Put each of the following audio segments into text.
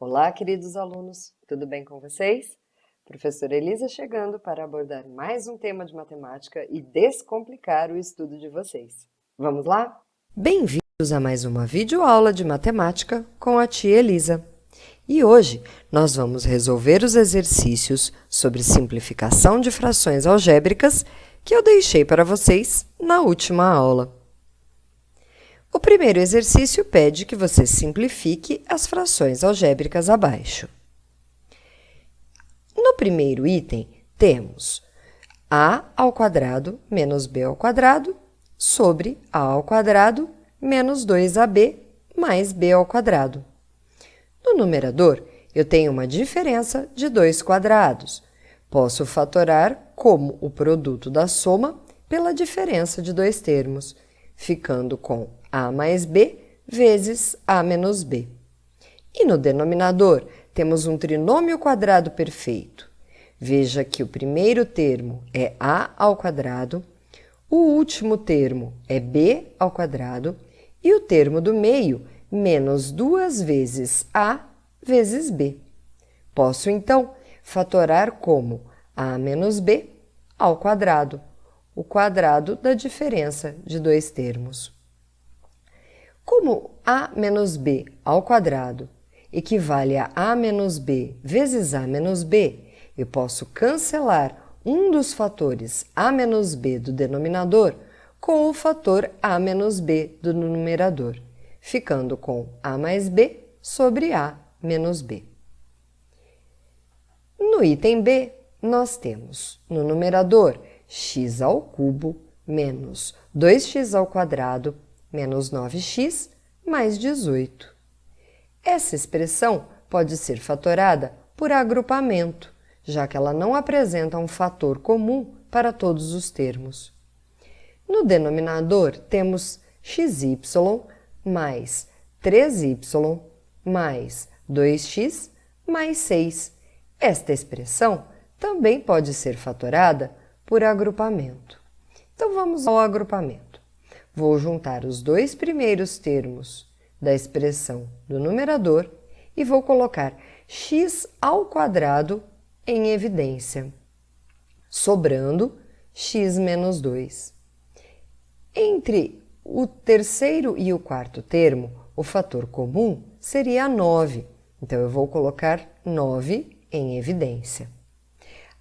Olá, queridos alunos, tudo bem com vocês? Professora Elisa chegando para abordar mais um tema de matemática e descomplicar o estudo de vocês. Vamos lá? Bem-vindos a mais uma videoaula de matemática com a tia Elisa. E hoje nós vamos resolver os exercícios sobre simplificação de frações algébricas que eu deixei para vocês na última aula. O primeiro exercício pede que você simplifique as frações algébricas abaixo. No primeiro item, temos a ao quadrado menos b ao quadrado sobre a ao quadrado menos 2ab mais b ao quadrado. No numerador, eu tenho uma diferença de 2 quadrados. Posso fatorar como o produto da soma pela diferença de dois termos, ficando com a mais b vezes a menos b. E no denominador, temos um trinômio quadrado perfeito. Veja que o primeiro termo é a ao quadrado, o último termo é b ao quadrado e o termo do meio menos 2 vezes a vezes b. Posso, então, fatorar como a menos b ao quadrado, o quadrado da diferença de dois termos. Como a menos b ao quadrado equivale a a menos b vezes a menos b, eu posso cancelar um dos fatores a menos b do denominador com o fator a menos b do numerador, ficando com a mais b sobre a menos b. No item B, nós temos no numerador x ao cubo menos 2x ao quadrado menos 9x mais 18. Essa expressão pode ser fatorada por agrupamento, já que ela não apresenta um fator comum para todos os termos. No denominador, temos xy mais 3y mais 2x mais 6. Esta expressão também pode ser fatorada por agrupamento. Então, vamos ao agrupamento. Vou juntar os dois primeiros termos da expressão do numerador e vou colocar x ao quadrado em evidência, sobrando x menos 2. Entre o terceiro e o quarto termo, o fator comum seria 9. Então, eu vou colocar 9 em evidência.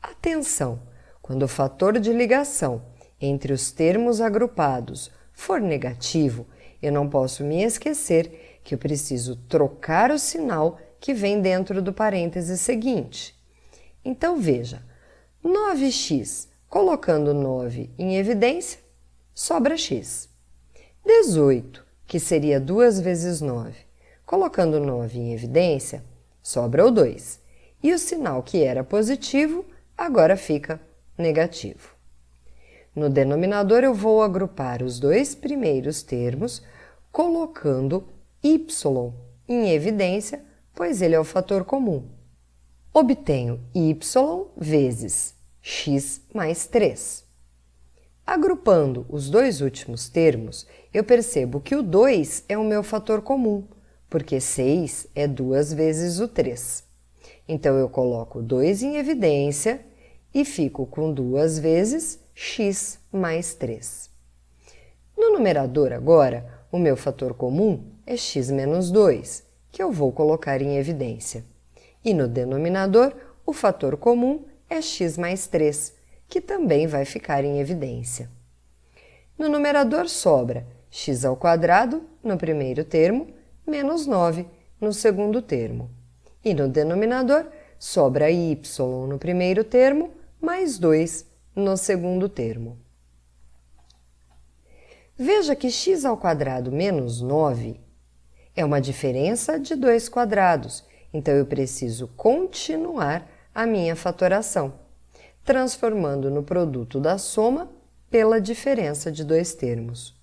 Atenção! Quando o fator de ligação entre os termos agrupados for negativo, eu não posso me esquecer que eu preciso trocar o sinal que vem dentro do parêntese seguinte. Então, veja, 9x, colocando 9 em evidência, sobra x. 18, que seria 2 vezes 9, colocando 9 em evidência, sobra o 2. E o sinal que era positivo, agora fica negativo. No denominador, eu vou agrupar os dois primeiros termos, colocando y em evidência, pois ele é o fator comum. Obtenho y vezes x mais 3. Agrupando os dois últimos termos, eu percebo que o 2 é o meu fator comum, porque 6 é 2 vezes o 3. Então, eu coloco 2 em evidência e fico com 2 vezes x mais 3. No numerador, agora, o meu fator comum é x menos 2, que eu vou colocar em evidência. E no denominador, o fator comum é x mais 3, que também vai ficar em evidência. No numerador sobra x ao quadrado no primeiro termo, menos 9 no segundo termo. E no denominador sobra y no primeiro termo, mais 2 no segundo termo. Veja que x ao quadrado menos 9 é uma diferença de 2 quadrados, então eu preciso continuar a minha fatoração, transformando no produto da soma pela diferença de dois termos.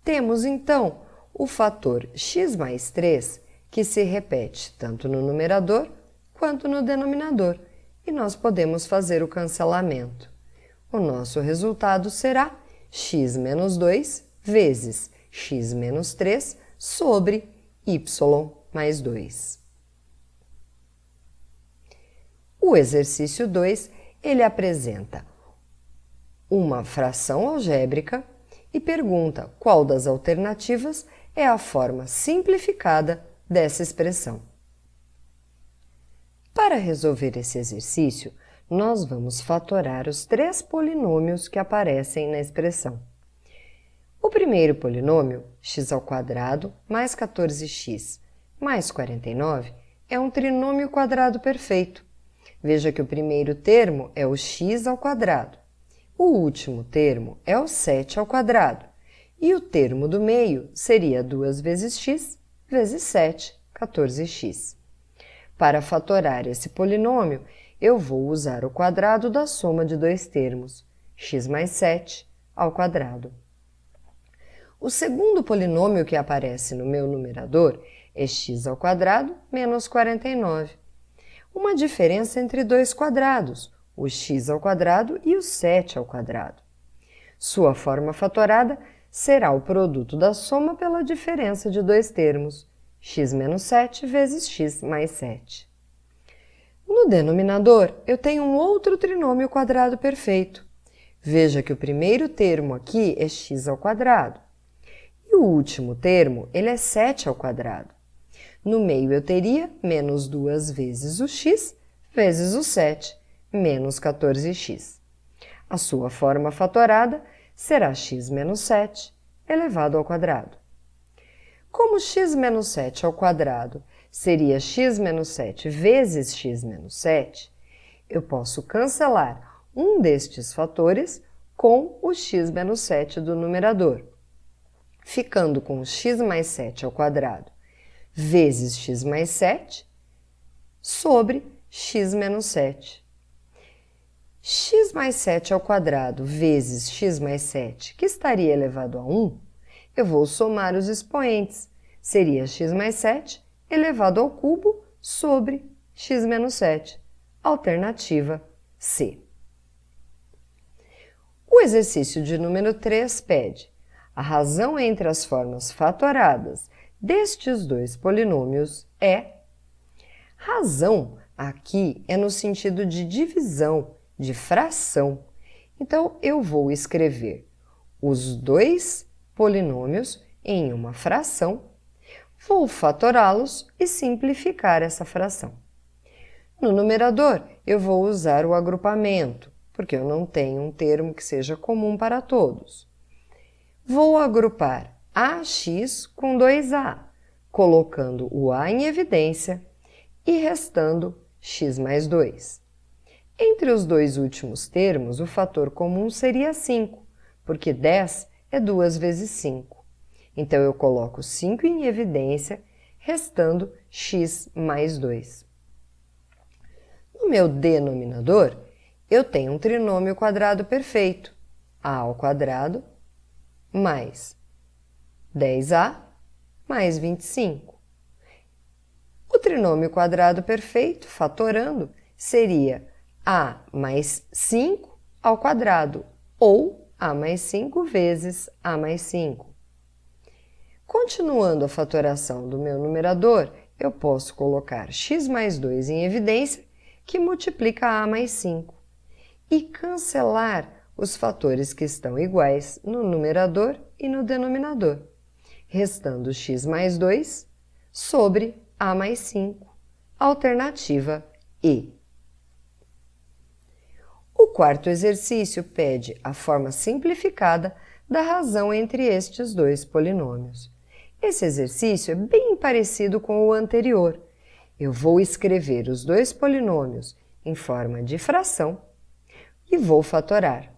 Temos, então, o fator x mais 3, que se repete tanto no numerador quanto no denominador, e nós podemos fazer o cancelamento. O nosso resultado será x menos 2 vezes x menos 3 sobre y mais 2. O exercício 2, ele apresenta uma fração algébrica e pergunta qual das alternativas é a forma simplificada dessa expressão. Para resolver esse exercício, nós vamos fatorar os 3 polinômios que aparecem na expressão. O primeiro polinômio, x² mais 14x mais 49, é um trinômio quadrado perfeito. Veja que o primeiro termo é o x², o último termo é o 7² e o termo do meio seria 2 vezes x vezes 7, 14x. Para fatorar esse polinômio, eu vou usar o quadrado da soma de 2 termos, x mais 7 ao quadrado. O segundo polinômio que aparece no meu numerador é x² menos 49. Uma diferença entre 2 quadrados, o x² e o 7². Sua forma fatorada será o produto da soma pela diferença de 2 termos, x menos 7 vezes x mais 7. No denominador, eu tenho um outro trinômio quadrado perfeito. Veja que o primeiro termo aqui é x² e o último termo ele é 7². No meio eu teria menos 2 vezes o x vezes o 7, menos 14x. A sua forma fatorada será x menos 7 elevado ao quadrado. Como x menos 7 ao quadrado seria x menos 7 vezes x menos 7, eu posso cancelar um destes fatores com o x menos 7 do numerador, ficando com x mais 7 ao quadrado vezes x mais 7 sobre x menos 7. X mais 7 ao quadrado vezes x mais 7, que estaria elevado a 1, eu vou somar os expoentes. Seria x mais 7 elevado ao cubo sobre x menos 7. Alternativa C. O exercício de número 3 pede a razão entre as formas fatoradas destes 2 polinômios é... Razão aqui é no sentido de divisão, de fração. Então, eu vou escrever os 2 polinômios em uma fração, vou fatorá-los e simplificar essa fração. No numerador, eu vou usar o agrupamento, porque eu não tenho um termo que seja comum para todos. Vou agrupar AX com 2A, colocando o A em evidência e restando x mais 2. Entre os 2 últimos termos, o fator comum seria 5, porque 10 é 2 vezes 5. Então, eu coloco 5 em evidência, restando x mais 2. No meu denominador, eu tenho um trinômio quadrado perfeito, a ao quadrado mais 10a mais 25. O trinômio quadrado perfeito, fatorando, seria a mais 5 ao quadrado, ou a mais 5 vezes a mais 5. Continuando a fatoração do meu numerador, eu posso colocar x mais 2 em evidência, que multiplica a mais 5, e cancelar os fatores que estão iguais no numerador e no denominador, restando x mais 2 sobre a mais 5, alternativa E. O quarto exercício pede a forma simplificada da razão entre estes 2 polinômios. Esse exercício é bem parecido com o anterior. Eu vou escrever os 2 polinômios em forma de fração e vou fatorar.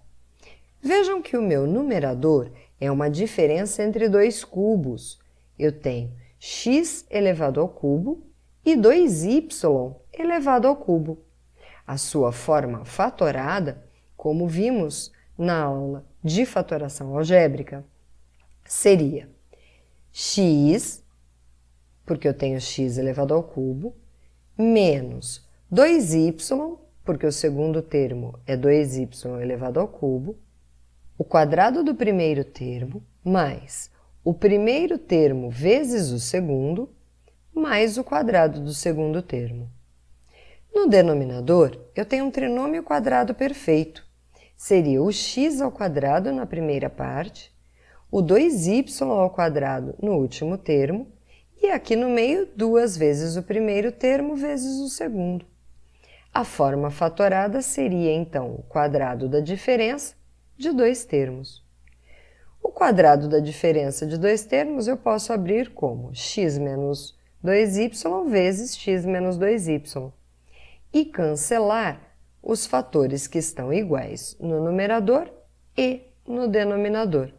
Vejam que o meu numerador é uma diferença entre 2 cubos. Eu tenho x elevado ao cubo e 2y elevado ao cubo. A sua forma fatorada, como vimos na aula de fatoração algébrica, seria x, porque eu tenho x elevado ao cubo, menos 2y, porque o segundo termo é 2y elevado ao cubo, o quadrado do primeiro termo, mais o primeiro termo vezes o segundo, mais o quadrado do segundo termo. No denominador, eu tenho um trinômio quadrado perfeito. Seria o x ao quadrado na primeira parte, o 2y ao quadrado no último termo, e aqui no meio, 2 vezes o primeiro termo vezes o segundo. A forma fatorada seria, então, o quadrado da diferença de dois termos. O quadrado da diferença de dois termos eu posso abrir como x menos 2y vezes x menos 2y e cancelar os fatores que estão iguais no numerador e no denominador,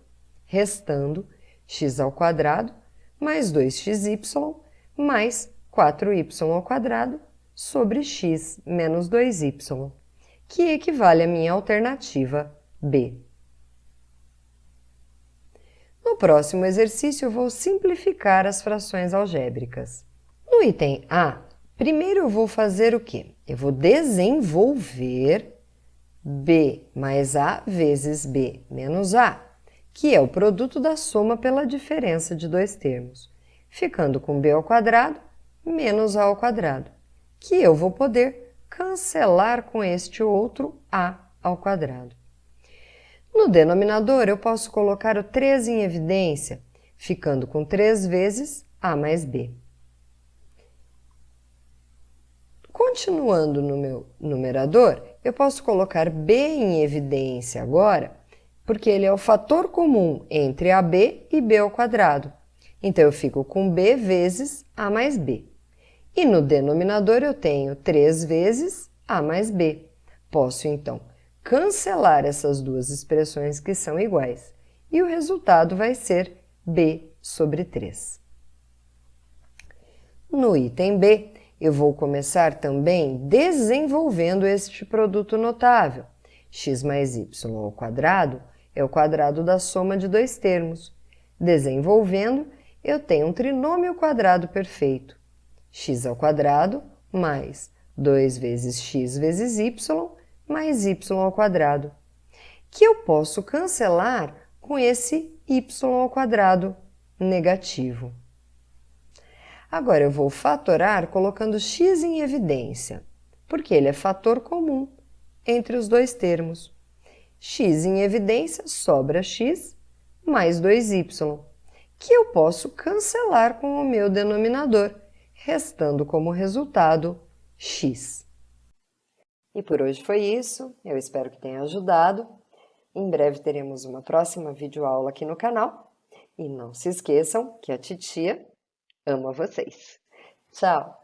restando x ao quadrado mais 2xy mais 4y ao quadrado sobre x menos 2y, que equivale à minha alternativa B. No próximo exercício, eu vou simplificar as frações algébricas. No item A, primeiro eu vou fazer o quê? Eu vou desenvolver B mais A vezes B menos A, que é o produto da soma pela diferença de dois termos, ficando com B ao quadrado menos A ao quadrado, que eu vou poder cancelar com este outro A ao quadrado. No denominador, eu posso colocar o 3 em evidência, ficando com 3 vezes A mais B. Continuando no meu numerador, eu posso colocar B em evidência agora, porque ele é o fator comum entre AB e B ao quadrado. Então, eu fico com B vezes A mais B. E no denominador, eu tenho 3 vezes A mais B. Posso, então, cancelar essas duas expressões que são iguais, e o resultado vai ser B sobre 3. No item B, eu vou começar também desenvolvendo este produto notável. X mais y ao quadrado é o quadrado da soma de dois termos. Desenvolvendo, eu tenho um trinômio quadrado perfeito. X ao quadrado mais 2 vezes x vezes y mais y ao quadrado, que eu posso cancelar com esse y ao quadrado negativo. Agora, eu vou fatorar colocando x em evidência, porque ele é fator comum entre os dois termos. X em evidência sobra x mais 2y, que eu posso cancelar com o meu denominador, restando como resultado x. E por hoje foi isso, eu espero que tenha ajudado. Em breve teremos uma próxima videoaula aqui no canal. E não se esqueçam que a titia ama vocês. Tchau!